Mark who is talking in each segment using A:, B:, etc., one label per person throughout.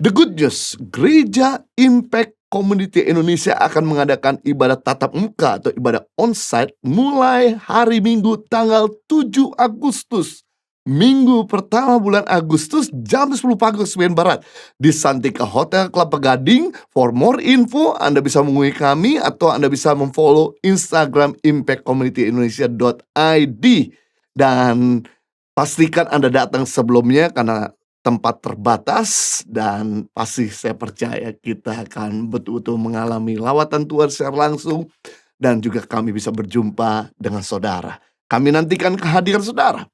A: The good news, Gereja Impact Community Indonesia akan mengadakan ibadah tatap muka atau ibadah onsite mulai hari Minggu tanggal 7 Agustus. Minggu pertama bulan Agustus jam 10 pagi waktu Sebagian Barat di Santika Hotel Kelapa Gading. For more info, Anda bisa menghubungi kami atau Anda bisa memfollow Instagram impactcommunityindonesia.id. Dan pastikan Anda datang sebelumnya karena tempat terbatas, dan pasti saya percaya kita akan betul-betul mengalami lawatan Tuhan secara langsung, dan juga kami bisa berjumpa dengan saudara. Kami nantikan kehadiran saudara.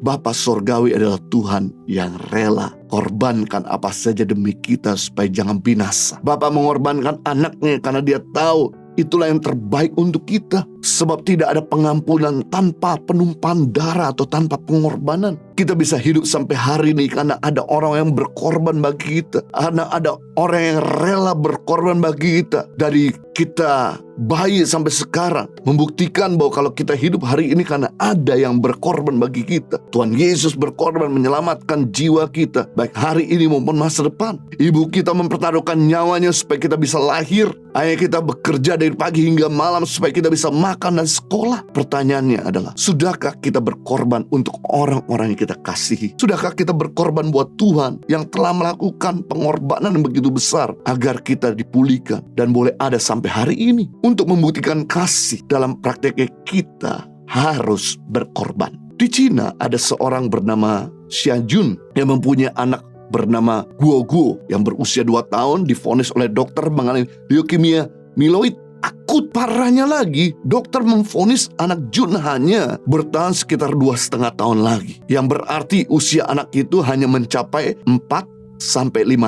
A: Bapa Sorgawi adalah Tuhan yang rela korbankan apa saja demi kita supaya jangan binasa. Bapa mengorbankan anaknya karena dia tahu itulah yang terbaik untuk kita. Sebab tidak ada pengampunan tanpa penumpahan darah atau tanpa pengorbanan. Kita bisa hidup sampai hari ini karena ada orang yang berkorban bagi kita. Karena ada orang yang rela berkorban bagi kita. Dari kita bayi sampai sekarang, membuktikan bahwa kalau kita hidup hari ini karena ada yang berkorban bagi kita. Tuhan Yesus berkorban menyelamatkan jiwa kita, baik hari ini maupun masa depan. Ibu kita mempertaruhkan nyawanya supaya kita bisa lahir. Ayah kita bekerja dari pagi hingga malam supaya kita bisa makan dan sekolah. Pertanyaannya adalah, sudahkah kita berkorban untuk orang-orang yang kita kasihi? Sudahkah kita berkorban buat Tuhan yang telah melakukan pengorbanan yang begitu besar agar kita dipulihkan dan boleh ada sampai hari ini? Untuk membuktikan kasih dalam prakteknya, kita harus berkorban. Di Cina ada seorang bernama Xia Jun yang mempunyai anak bernama Guo Guo yang berusia 2 tahun divonis oleh dokter mengalami leukemia mieloid akut. Parahnya lagi, dokter memvonis anak Jun hanya bertahan sekitar 2,5 tahun lagi, yang berarti usia anak itu hanya mencapai 4-5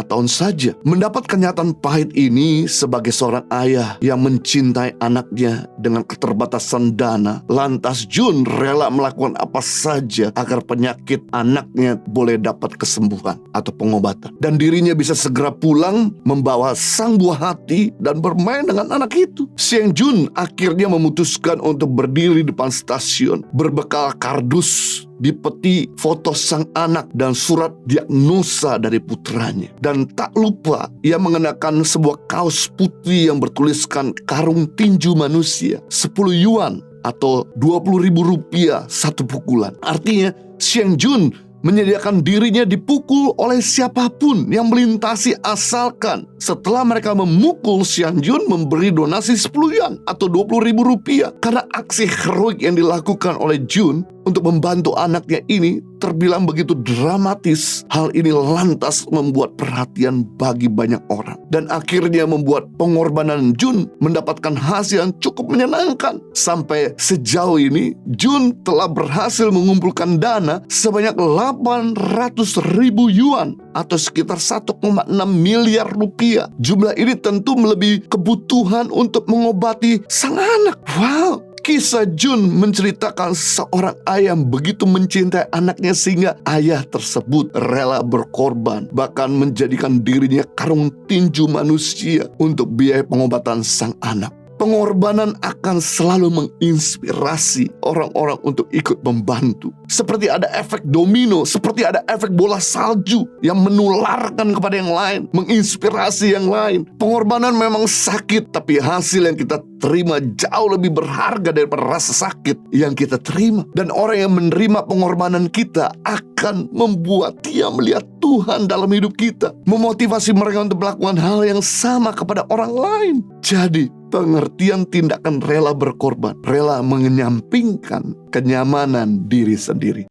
A: tahun saja. Mendapat kenyataan pahit ini sebagai seorang ayah yang mencintai anaknya dengan keterbatasan dana, lantas Jun rela melakukan apa saja agar penyakit anaknya boleh dapat kesembuhan atau pengobatan, dan dirinya bisa segera pulang membawa sang buah hati dan bermain dengan anak itu. Siang Jun akhirnya memutuskan untuk berdiri di depan stasiun berbekal kardus di peti foto sang anak dan surat diagnosa dari putranya. Dan tak lupa ia mengenakan sebuah kaos putih yang bertuliskan karung tinju manusia 10 yuan atau 20.000 rupiah satu pukulan. Artinya Siang Jun menyediakan dirinya dipukul oleh siapapun yang melintasi, asalkan setelah mereka memukul Siang Jun memberi donasi 10 yuan atau 20.000 rupiah. Karena aksi heroik yang dilakukan oleh Jun untuk membantu anaknya ini terbilang begitu dramatis. Hal ini lantas membuat perhatian bagi banyak orang, dan akhirnya membuat pengorbanan Jun mendapatkan hasil yang cukup menyenangkan. Sampai sejauh ini Jun telah berhasil mengumpulkan dana sebanyak 800.000 yuan atau sekitar 1,6 miliar rupiah. Jumlah ini tentu melebihi kebutuhan untuk mengobati sang anak. Wow! Kisah Jun menceritakan seorang ayah yang begitu mencintai anaknya sehingga ayah tersebut rela berkorban, bahkan menjadikan dirinya karung tinju manusia untuk biaya pengobatan sang anak. Pengorbanan akan selalu menginspirasi orang-orang untuk ikut membantu. Seperti ada efek domino, seperti ada efek bola salju yang menularkan kepada yang lain, menginspirasi yang lain. Pengorbanan memang sakit, tapi hasil yang kita terima jauh lebih berharga daripada rasa sakit yang kita terima. Dan orang yang menerima pengorbanan kita akan membuat dia melihat Tuhan dalam hidup kita, memotivasi mereka untuk melakukan hal yang sama kepada orang lain. Jadi pengertian tindakan rela berkorban, rela menyampingkan kenyamanan diri sendiri.